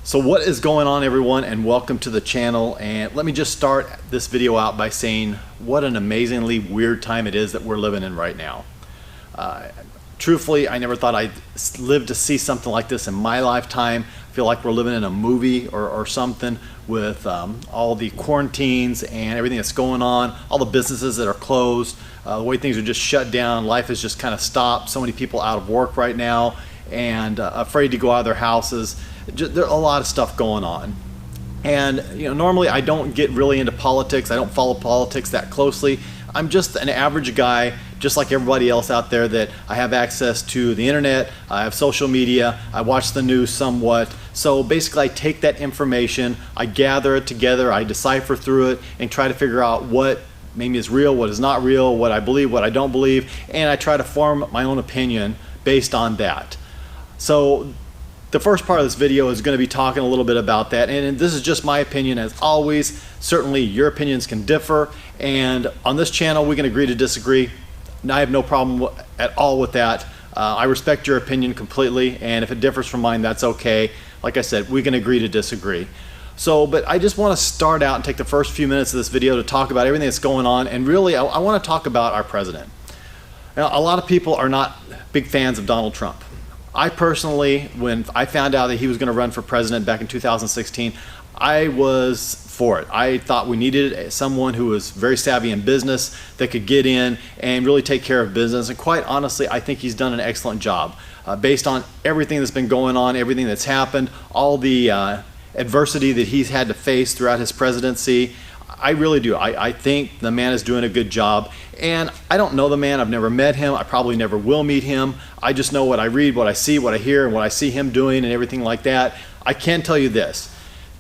So what is going on, everyone, and welcome to the channel. And let me just start this video out by saying what an amazingly weird time it is that we're living in right now. Truthfully, I never thought I'd live to see something like this in my lifetime. I feel like we're living in a movie or something with all the quarantines and everything that's going on, all the businesses that are closed, the way things are just shut down. Life has just kind of stopped. So many people out of work right now and afraid to go out of their houses. There's a lot of stuff going on. And normally I don't get really into politics. I don't follow politics that closely. I'm just an average guy, just like everybody else out there, that I have access to the internet, I have social media, I watch the news somewhat. So basically I take that information, I gather it together, I decipher through it and try to figure out what maybe is real, what is not real, what I believe, what I don't believe, and I try to form my own opinion based on that. So the first part of this video is going to be talking a little bit about that, and this is just my opinion as always. Certainly your opinions can differ, and on this channel we can agree to disagree. And I have no problem at all with that. I respect your opinion completely, and if it differs from mine, that's okay. Like I said, we can agree to disagree. But I just want to start out and take the first few minutes of this video to talk about everything that's going on, and really I want to talk about our president. Now, a lot of people are not big fans of Donald Trump. I personally, when I found out that he was going to run for president back in 2016, I was for it. I thought we needed someone who was very savvy in business that could get in and really take care of business. And quite honestly, I think he's done an excellent job. Based on everything that's been going on, everything that's happened, all the adversity that he's had to face throughout his presidency, I really do. I think the man is doing a good job. And I don't know the man. I've never met him. I probably never will meet him. I just know what I read, what I see, what I hear, and what I see him doing and everything like that. I can tell you this.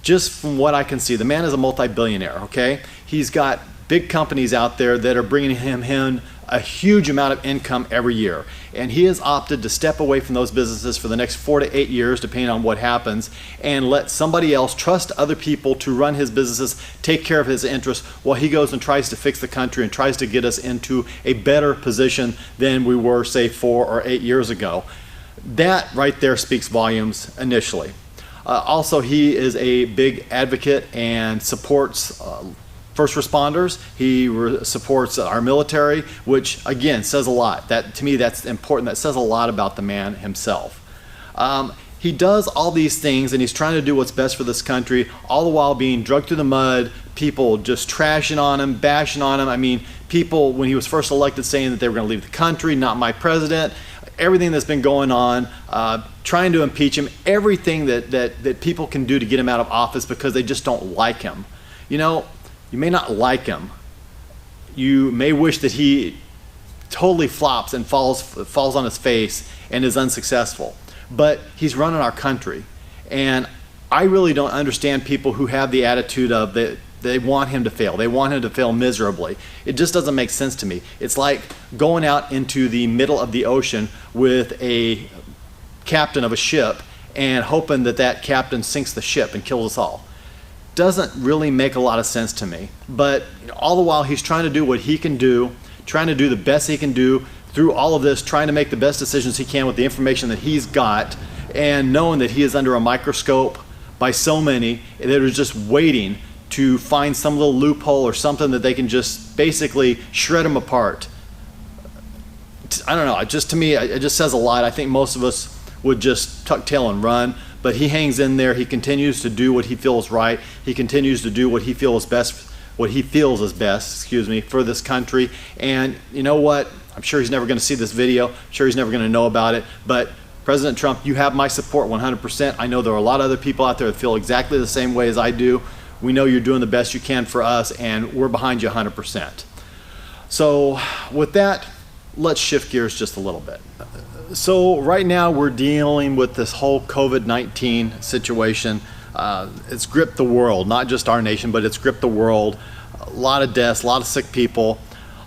Just from what I can see, the man is a multi-billionaire, okay? He's got big companies out there that are bringing him in a huge amount of income every year. And he has opted to step away from those businesses for the next 4 to 8 years, depending on what happens, and let somebody else trust other people to run his businesses, take care of his interests, while he goes and tries to fix the country and tries to get us into a better position than we were, say, 4 or 8 years ago. That right there speaks volumes initially. Also, he is a big advocate and supports first responders. He supports our military, which again says a lot. That, to me, that's important. That says a lot about the man himself. He does all these things and he's trying to do what's best for this country, all the while being dragged through the mud, people just trashing on him, bashing on him. I mean, people, when he was first elected, saying that they were going to leave the country, not my president. Everything that's been going on, trying to impeach him, everything that people can do to get him out of office because they just don't like him. You may not like him. You may wish that he totally flops and falls on his face and is unsuccessful. But he's running our country. And I really don't understand people who have the attitude of that they want him to fail. They want him to fail miserably. It just doesn't make sense to me. It's like going out into the middle of the ocean with a captain of a ship and hoping that that captain sinks the ship and kills us all. Doesn't really make a lot of sense to me. But all the while he's trying to do what he can do, trying to do the best he can do through all of this, trying to make the best decisions he can with the information that he's got, and knowing that he is under a microscope by so many that are just waiting to find some little loophole or something that they can just basically shred him apart. I don't know, just to me, it just says a lot. I think most of us would just tuck tail and run, but he hangs in there. He continues to do what he feels right. He continues to do what he feels best, excuse me, for this country. And you know what? I'm sure he's never going to see this video. I'm sure he's never going to know about it, but President Trump, you have my support 100%. I know there are a lot of other people out there that feel exactly the same way as I do. We know you're doing the best you can for us, and we're behind you 100%. So with that, let's shift gears just a little bit. So right now we're dealing with this whole COVID-19 situation. It's gripped the world, not just our nation, but it's gripped the world. A lot of deaths, a lot of sick people,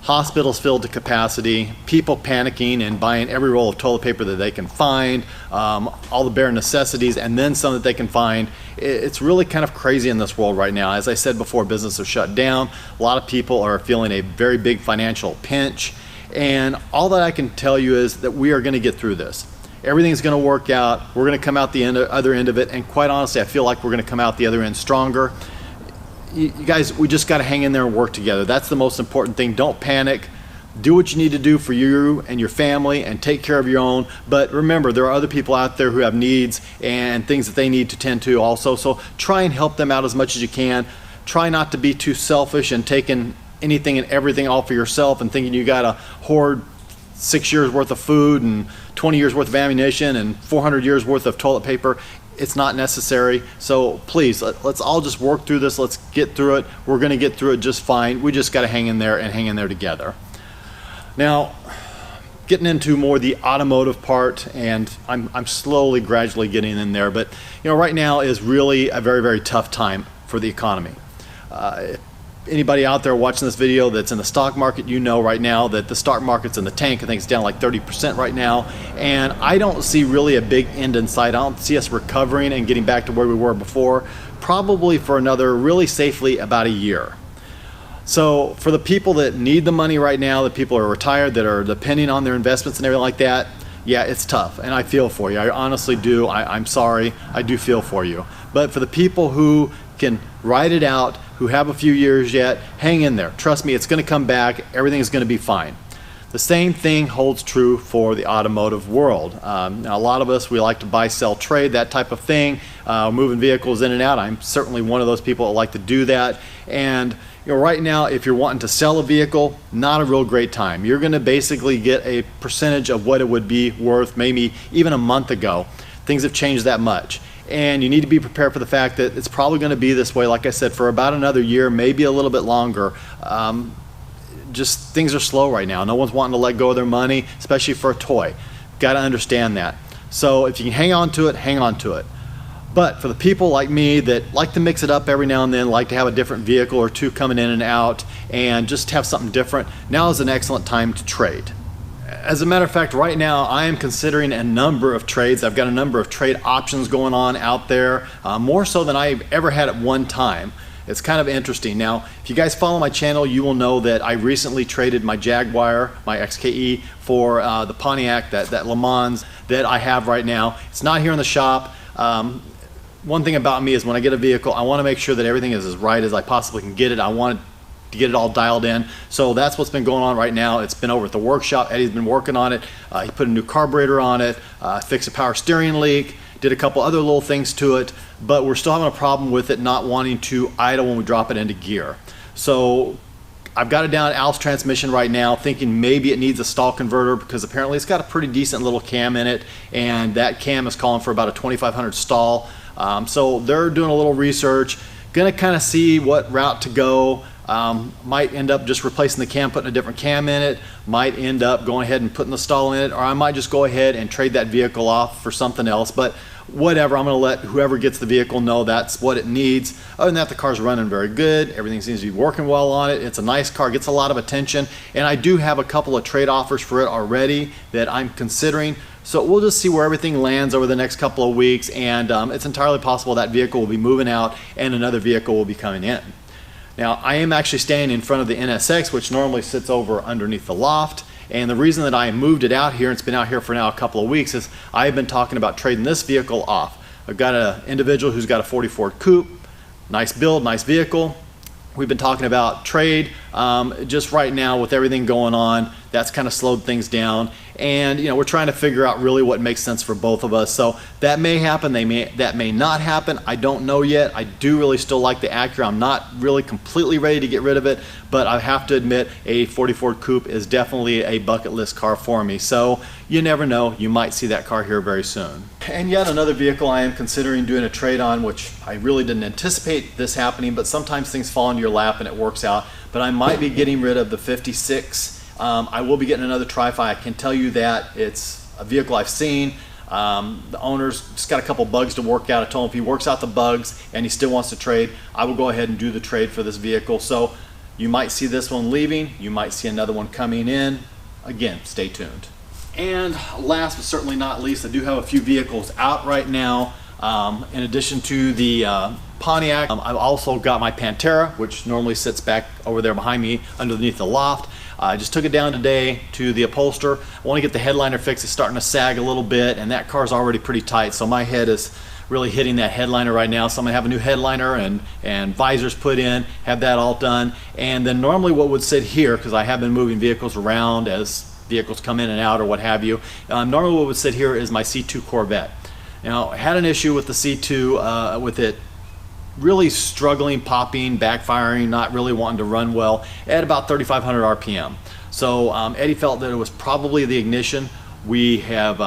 hospitals filled to capacity, people panicking and buying every roll of toilet paper that they can find, all the bare necessities, and then some that they can find. It's really kind of crazy in this world right now. As I said before, businesses are shut down. A lot of people are feeling a very big financial pinch. And all that I can tell you is that we are going to get through this. Everything's going to work out. We're going to come out the other end of it, and quite honestly, I feel like we're going to come out the other end stronger. You guys, we just got to hang in there and work together. That's the most important thing. Don't panic. Do what you need to do for you and your family, and take care of your own. But remember, there are other people out there who have needs and things that they need to tend to also. So try and help them out as much as you can. Try not to be too selfish and taking anything and everything all for yourself and thinking you got to hoard 6 years worth of food and 20 years worth of ammunition and 400 years worth of toilet paper. It's not necessary. So please, let's all just work through this. Let's get through it. We're going to get through it just fine. We just got to hang in there and hang in there together. Now, getting into more the automotive part, and I'm slowly, gradually getting in there, but right now is really a very, very tough time for the economy. Anybody out there watching this video that's in the stock market, right now that the stock market's in the tank. I think it's down like 30% right now, and I don't see really a big end in sight. I don't see us recovering and getting back to where we were before, probably for another really safely about a year. So for the people that need the money right now, the people who are retired, that are depending on their investments and everything like that, yeah, it's tough, and I feel for you. I honestly do. I'm sorry. I do feel for you. But for the people who can ride it out, who have a few years yet, hang in there. Trust me, it's going to come back. Everything is going to be fine. The same thing holds true for the automotive world. Now, a lot of us, we like to buy, sell, trade, that type of thing, moving vehicles in and out. I'm certainly one of those people that like to do that. And right now, if you're wanting to sell a vehicle, not a real great time. You're going to basically get a percentage of what it would be worth maybe even a month ago. Things have changed that much. And you need to be prepared for the fact that it's probably going to be this way, like I said, for about another year, maybe a little bit longer. Just things are slow right now. No one's wanting to let go of their money, especially for a toy. Got to understand that. So if you can hang on to it, hang on to it. But for the people like me that like to mix it up every now and then, like to have a different vehicle or two coming in and out, and just have something different, now is an excellent time to trade. As a matter of fact, right now I am considering a number of trades. I've got a number of trade options going on out there, more so than I've ever had at one time. It's kind of interesting. Now, if you guys follow my channel, you will know that I recently traded my Jaguar, my XKE, for the Pontiac, that Le Mans that I have right now. It's not here in the shop. One thing about me is when I get a vehicle, I want to make sure that everything is as right as I possibly can get it. I want to get it all dialed in. So that's what's been going on right now. It's been over at the workshop. Eddie's been working on it. He put a new carburetor on it, fixed a power steering leak, did a couple other little things to it, but we're still having a problem with it not wanting to idle when we drop it into gear. So I've got it down at Alf's transmission right now, thinking maybe it needs a stall converter, because apparently it's got a pretty decent little cam in it, and that cam is calling for about a 2500 stall. So they're doing a little research, gonna kind of see what route to go. Might end up just replacing the cam, putting a different cam in it, might end up going ahead and putting the stall in it, or I might just go ahead and trade that vehicle off for something else. But whatever, I'm going to let whoever gets the vehicle know that's what it needs. Other than that, the car's running very good. Everything seems to be working well on it. It's a nice car, gets a lot of attention, and I do have a couple of trade offers for it already that I'm considering. So we'll just see where everything lands over the next couple of weeks, and it's entirely possible that vehicle will be moving out and another vehicle will be coming in. Now, I am actually standing in front of the NSX, which normally sits over underneath the loft. And the reason that I moved it out here, and it's been out here for now a couple of weeks, is I've been talking about trading this vehicle off. I've got an individual who's got a 40 Ford Coupe, nice build, nice vehicle. We've been talking about trade. Just right now with everything going on, that's kind of slowed things down. And we're trying to figure out really what makes sense for both of us. So that may happen, that may not happen. I don't know yet. I do really still like the Acura. I'm not really completely ready to get rid of it, but I have to admit a 40 Ford Coupe is definitely a bucket list car for me. So you never know, you might see that car here very soon. And yet another vehicle I am considering doing a trade on, which I really didn't anticipate this happening, but sometimes things fall into your lap and it works out. But I might be getting rid of the 56. I will be getting another Tri-Fi. I can tell you that. It's a vehicle I've seen. The owner's just got a couple bugs to work out. I told him if he works out the bugs and he still wants to trade, I will go ahead and do the trade for this vehicle. So you might see this one leaving. You might see another one coming in. Again, stay tuned. And last but certainly not least, I do have a few vehicles out right now. In addition to the Pontiac, I've also got my Pantera, which normally sits back over there behind me underneath the loft. I just took it down today to the upholster. I want to get the headliner fixed. It's starting to sag a little bit, and that car's already pretty tight, so my head is really hitting that headliner right now. So I'm gonna have a new headliner and visors put in, have that all done. And then normally what would sit here, because I have been moving vehicles around as vehicles come in and out or what have you, normally what would sit here is my C2 Corvette. Now, I had an issue with the C2 with it really struggling, popping, backfiring, not really wanting to run well at about 3,500 RPM. So Eddie felt that it was probably the ignition. We have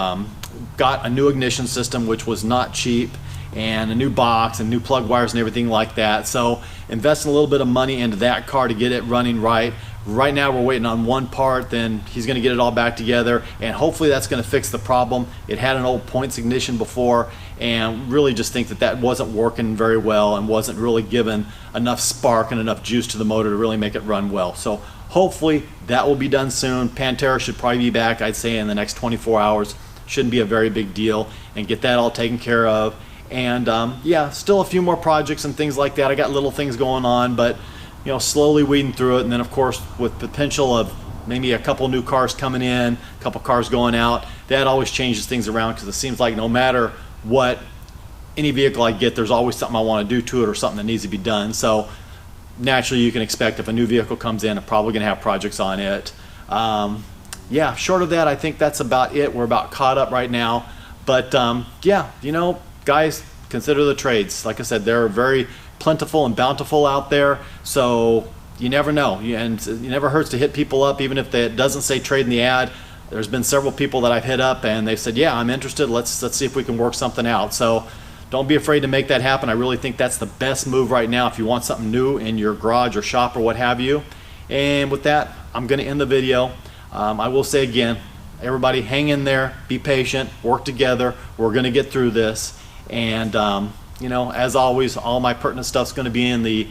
got a new ignition system, which was not cheap, and a new box and new plug wires and everything like that. So investing a little bit of money into that car to get it running right. Right now we're waiting on one part, then he's going to get it all back together, and hopefully that's going to fix the problem. It had an old points ignition before, and really just think that that wasn't working very well and wasn't really giving enough spark and enough juice to the motor to really make it run well. So hopefully that will be done soon. Pantera should probably be back, I'd say, in the next 24 hours. Shouldn't be a very big deal, and get that all taken care of. And yeah, still a few more projects and things like that. I got little things going on, but you know, slowly weeding through it. And then of course, with potential of maybe a couple new cars coming in, a couple cars going out, that always changes things around, because it seems like no matter what, any vehicle I get, there's always something I want to do to it or something that needs to be done. So naturally you can expect if a new vehicle comes in, I'm probably going to have projects on it. Yeah, short of that, I think that's about it. We're about caught up right now. But yeah, you know, guys, consider the trades. Like I said, they're very plentiful and bountiful out there, so you never know, and it never hurts to hit people up, even if it doesn't say trade in the ad. There's been several people that I've hit up and they've said, yeah, I'm interested, let's see if we can work something out. So don't be afraid to make that happen. I really think that's the best move right now if you want something new in your garage or shop or what have you. And with that, I'm going to end the video. I will say again, everybody hang in there, be patient, work together. We're going to get through this. And you know, as always, all my pertinent stuff's going to be in the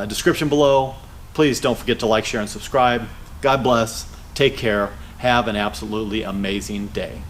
description below. Please don't forget to like, share, and subscribe. God bless. Take care. Have an absolutely amazing day.